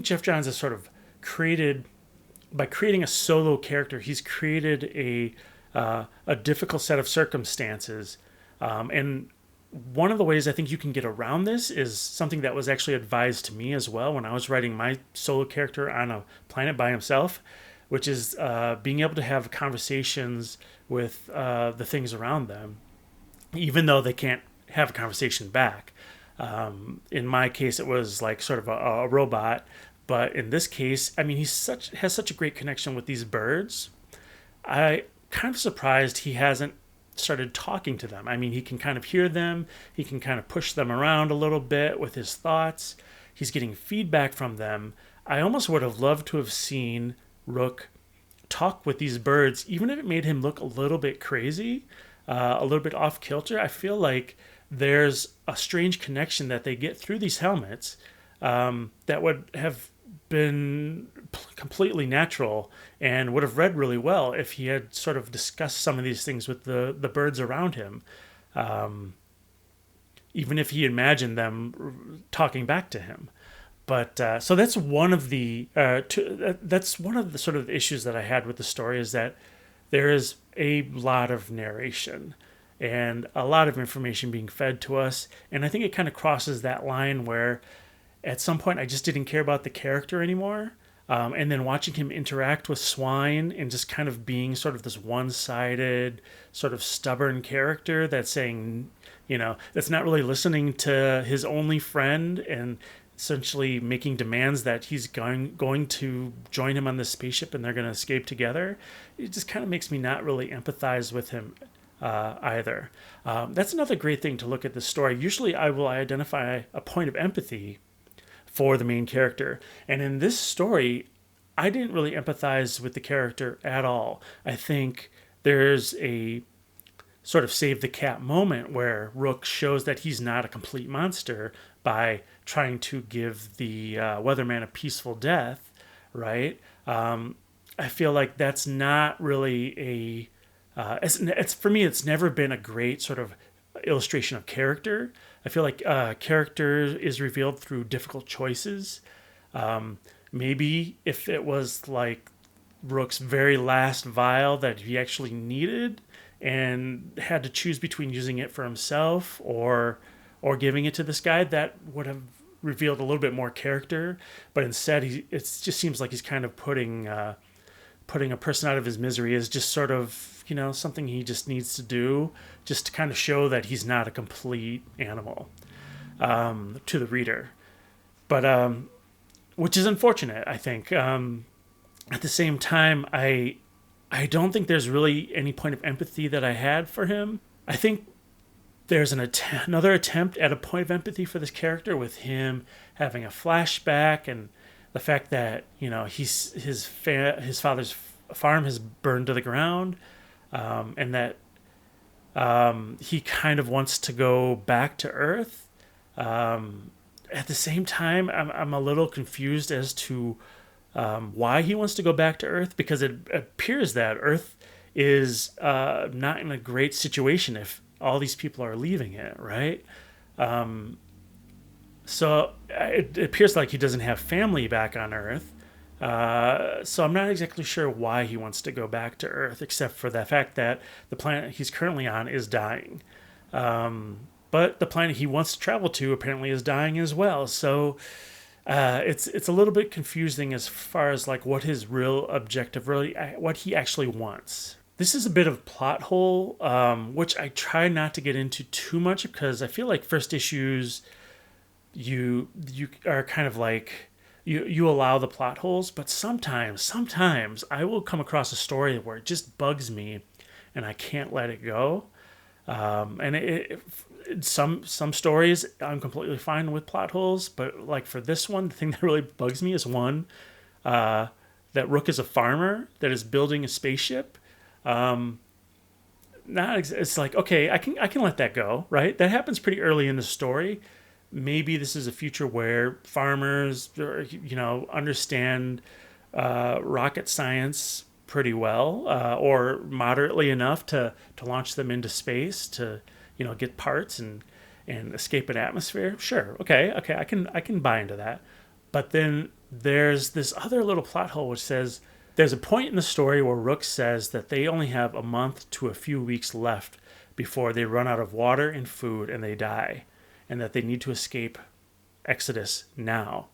Jeff Johns has sort of by creating a solo character, he's created a difficult set of circumstances. And one of the ways I think you can get around this is something that was actually advised to me as well when I was writing my solo character on a planet by himself, which is being able to have conversations with the things around them, even though they can't have a conversation back. In my case, it was like sort of a robot. But in this case, I mean, he has such a great connection with these birds. I kind of surprised he hasn't started talking to them. I mean, he can kind of hear them. He can kind of push them around a little bit with his thoughts. He's getting feedback from them. I almost would have loved to have seen Rook talk with these birds, even if it made him look a little bit crazy, a little bit off kilter. I feel like there's a strange connection that they get through these helmets that would have been completely natural and would have read really well if he had sort of discussed some of these things with the birds around him, even if he imagined them talking back to him. But so that's one of the sort of issues that I had with the story, is that there is a lot of narration and a lot of information being fed to us, and I think it kind of crosses that line where at some point I just didn't care about the character anymore. And then watching him interact with swine and just kind of being sort of this one-sided, sort of stubborn character that's saying, that's not really listening to his only friend and essentially making demands that he's going to join him on this spaceship and they're going to escape together. It just kind of makes me not really empathize with him either. That's another great thing to look at this story. Usually I will identify a point of empathy for the main character. And in this story, I didn't really empathize with the character at all. I think there's a sort of save the cat moment where Rook shows that he's not a complete monster by trying to give the weatherman a peaceful death, right? I feel like that's not really it's for me, it's never been a great sort of illustration of character. I feel like character is revealed through difficult choices. Maybe if it was like Rook's very last vial that he actually needed and had to choose between using it for himself or giving it to this guy, that would have revealed a little bit more character. But instead, it just seems like he's kind of putting a person out of his misery as just sort of, something he just needs to do just to kind of show that he's not a complete animal to the reader. But which is unfortunate, I think. At the same time, I I don't think there's really any point of empathy that I had for him. I think there's another attempt at a point of empathy for this character with him having a flashback and the fact that his father's farm has burned to the ground, and that he kind of wants to go back to Earth. At the same time, I'm a little confused as to why he wants to go back to Earth, because it appears that Earth is not in a great situation if all these people are leaving it, right? So it appears like he doesn't have family back on Earth. So I'm not exactly sure why he wants to go back to Earth, except for the fact that the planet he's currently on is dying. But the planet he wants to travel to apparently is dying as well. So it's a little bit confusing as far as like what his real objective, really what he actually wants. This is a bit of a plot hole, which I try not to get into too much, because I feel like first issues you are kind of like you allow the plot holes, but sometimes I will come across a story where it just bugs me and I can't let it go. And some stories I'm completely fine with plot holes, but like for this one, the thing that really bugs me is one, that Rook is a farmer that is building a spaceship. It's like, okay, I can let that go, right? That happens pretty early in the story. Maybe this is a future where farmers, understand rocket science pretty well, or moderately enough to launch them into space to, get parts and escape an atmosphere. Sure, okay, I can buy into that. But then there's this other little plot hole which says there's a point in the story where Rook says that they only have a month to a few weeks left before they run out of water and food and they die, and that they need to escape Exodus now.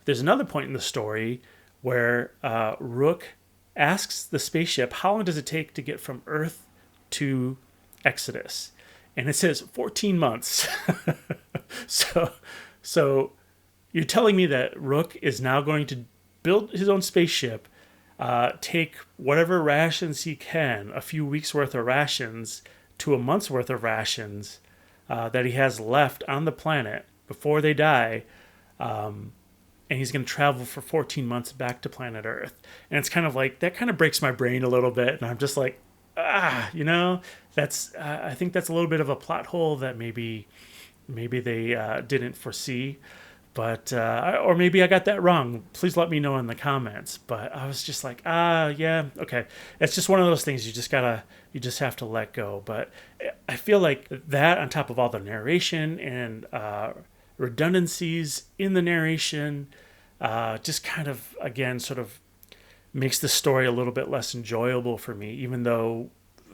There's another point in the story where Rook asks the spaceship, how long does it take to get from Earth to Exodus? And it says 14 months. So you're telling me that Rook is now going to build his own spaceship, take whatever rations he can, a few weeks worth of rations to a month's worth of rations, that he has left on the planet before they die, and he's going to travel for 14 months back to planet Earth. And it's kind of like, that kind of breaks my brain a little bit, and I'm just like, that's I think that's a little bit of a plot hole that maybe they didn't foresee. But or maybe I got that wrong. Please let me know in the comments. But I was just like, yeah, okay. It's just one of those things you just have to let go. But I feel like that, on top of all the narration and redundancies in the narration, just kind of, again, sort of makes the story a little bit less enjoyable for me, even though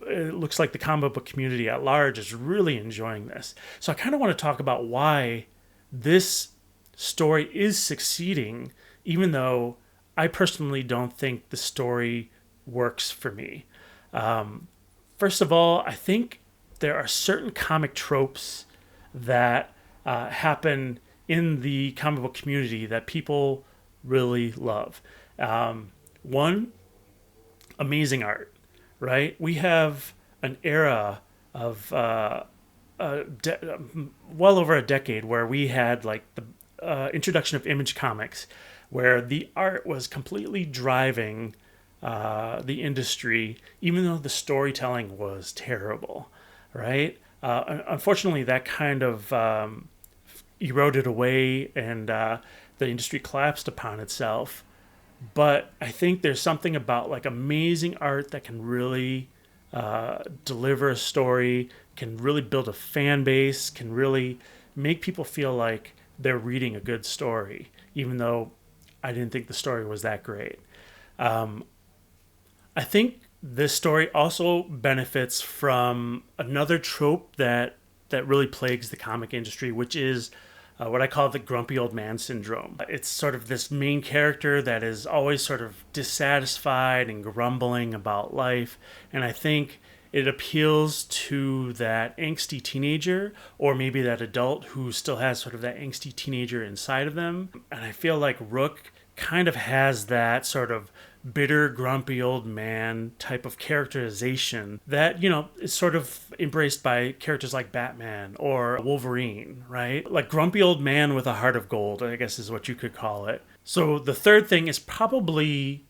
it looks like the comic book community at large is really enjoying this. So I kind of want to talk about why this story is succeeding, even though I personally don't think the story works for me. First of all, I think there are certain comic tropes that happen in the comic book community that people really love. One, amazing art, right? We have an era of well over a decade where we had like the introduction of Image Comics, where the art was completely driving the industry, even though the storytelling was terrible, right? Unfortunately, that kind of eroded away, and the industry collapsed upon itself. But I think there's something about like amazing art that can really deliver a story, can really build a fan base, can really make people feel like they're reading a good story, even though I didn't think the story was that great. I think this story also benefits from another trope that really plagues the comic industry, which is what I call the grumpy old man syndrome. It's sort of this main character that is always sort of dissatisfied and grumbling about life, and I think it appeals to that angsty teenager, or maybe that adult who still has sort of that angsty teenager inside of them. And I feel like Rook kind of has that sort of bitter, grumpy old man type of characterization that, you know, is sort of embraced by characters like Batman or Wolverine, right? Like grumpy old man with a heart of gold, I guess is what you could call it. So the third thing is probably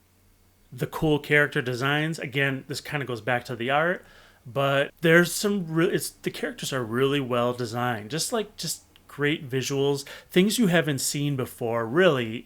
the cool character designs. Again, this kind of goes back to the art, but there's some the characters are really well designed. Just great visuals, things you haven't seen before really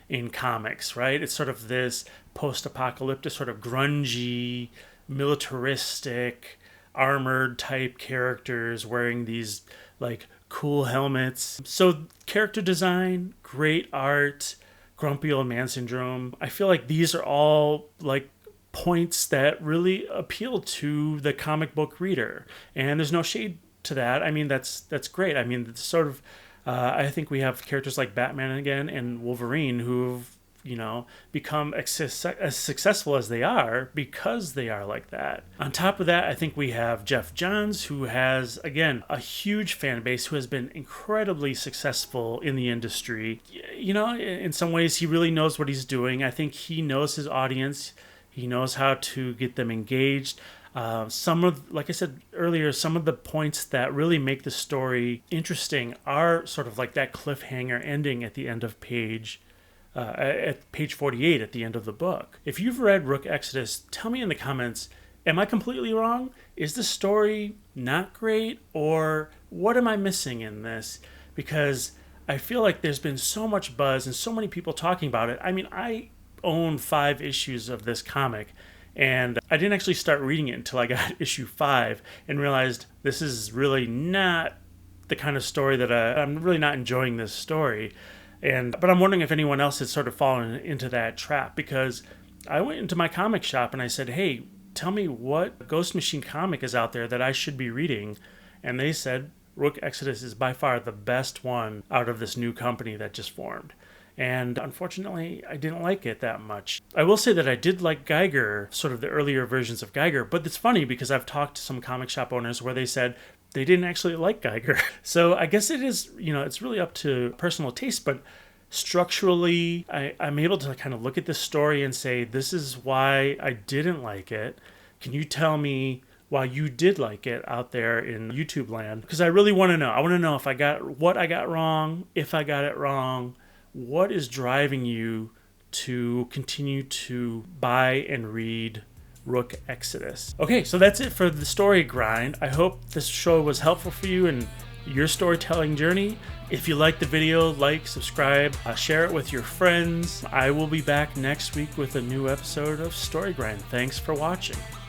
in comics, right? It's sort of this post-apocalyptic, sort of grungy, militaristic, armored type characters wearing these like cool helmets. So character design, great art, grumpy old man syndrome. I feel like these are all like points that really appeal to the comic book reader. And there's no shade to that. I mean, that's great. I mean, it's sort of, I think we have characters like Batman again and Wolverine who've, you know, become as successful as they are because they are like that. On top of that, I think we have Jeff Johns, who has, again, a huge fan base, who has been incredibly successful in the industry. You know, in some ways, he really knows what he's doing. I think he knows his audience. He knows how to get them engaged. Like I said earlier, some of the points that really make the story interesting are sort of like that cliffhanger ending at the end of at page 48 at the end of the book. If you've read Rook Exodus, tell me in the comments, am I completely wrong? Is the story not great? Or what am I missing in this? Because I feel like there's been so much buzz and so many people talking about it. I mean, I own 5 issues of this comic, and I didn't actually start reading it until I got issue 5 and realized this is really not the kind of story that I'm really not enjoying this story. But I'm wondering if anyone else has sort of fallen into that trap, because I went into my comic shop and I said, hey, tell me what Ghost Machine comic is out there that I should be reading. And they said Rook Exodus is by far the best one out of this new company that just formed. And unfortunately, I didn't like it that much. I will say that I did like Geiger, sort of the earlier versions of Geiger, but it's funny because I've talked to some comic shop owners where they said they didn't actually like Geiger. So I guess it is, you know, it's really up to personal taste, but structurally, I'm able to kind of look at this story and say, this is why I didn't like it. Can you tell me why you did like it out there in YouTube land? Because I really want to know. I want to know if I got wrong, if I got it wrong. What is driving you to continue to buy and read Rook Exodus? Okay, so that's it for the story grind. I hope this show was helpful for you in your storytelling journey. If you liked the video, like, subscribe, share it with your friends. I will be back next week with a new episode of Story Grind. Thanks for watching.